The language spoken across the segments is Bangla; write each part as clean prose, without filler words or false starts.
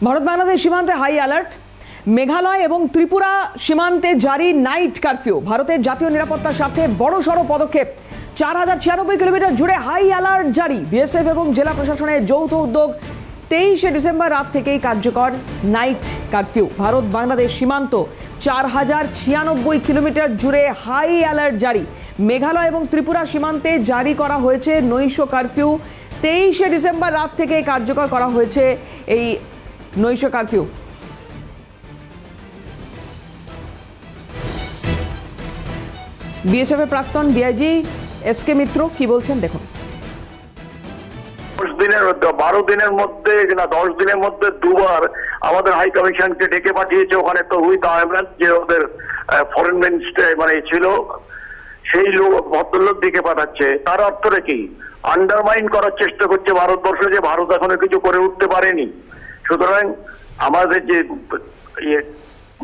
ভারত বাংলাদেশ সীমান্তে হাই অ্যালার্ট। মেঘালয় এবং ত্রিপুরা সীমান্তে জারি নাইট কারফিউ। ভারতের জাতীয় নিরাপত্তার স্বার্থে বড়সড় পদক্ষেপ। 4096 কিলোমিটার জুড়ে হাই অ্যালার্ট জারি। বিএসএফ এবং জেলা প্রশাসনের যৌথ উদ্যোগ। 23শে ডিসেম্বর রাত থেকেই কার্যকর নাইট কারফিউ। ভারত বাংলাদেশ সীমান্ত 4096 কিলোমিটার জুড়ে হাই অ্যালার্ট জারি। মেঘালয় এবং ত্রিপুরা সীমান্তে জারি করা হয়েছে নৈশ কারফিউ। 23শে ডিসেম্বর রাত থেকে কার্যকর করা হয়েছে এই নৈশ কারফিউ। বিএসএফ এর প্রাক্তন ডিআইজি এসকে মিত্র কি বলছেন দেখুন। 12 দিনের মধ্যে না 10 দিনের মধ্যে দুবার আমাদের হাই কমিশনকে ডেকে পাঠিয়েছে। ওখানে তো উইথ আহমেদ যে ওদের ফরেন মিনিস্টার মানে ছিল, সেই লোক ভদ্রলোক দিকে পাঠাচ্ছে। তার অর্থটা কি? আন্ডারমাইন করার চেষ্টা করছে ভারতবর্ষ, যে ভারত এখনো কিছু করে উঠতে পারেনি। সুতরাং আমাদের যে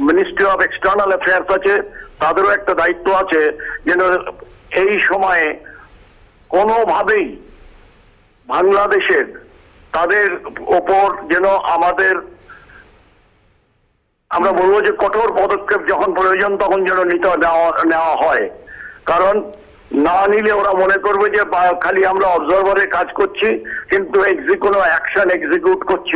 মিনিস্ট্রি অফ এক্সটার্নাল অ্যাফেয়ার্স আছে, তাদেরও একটা দায়িত্ব আছে যেন এই সময়ে কোনোভাবেই বাংলাদেশের তাদের ওপর যেন আমরা বলবো যে কঠোর পদক্ষেপ যখন প্রয়োজন তখন যেন নেওয়া হয়। কারণ না নিলে ওরা মনে করবে যে খালি আমরা অবজারভারে কাজ করছি, কিন্তু কোনো অ্যাকশন এক্সিকিউট করছি।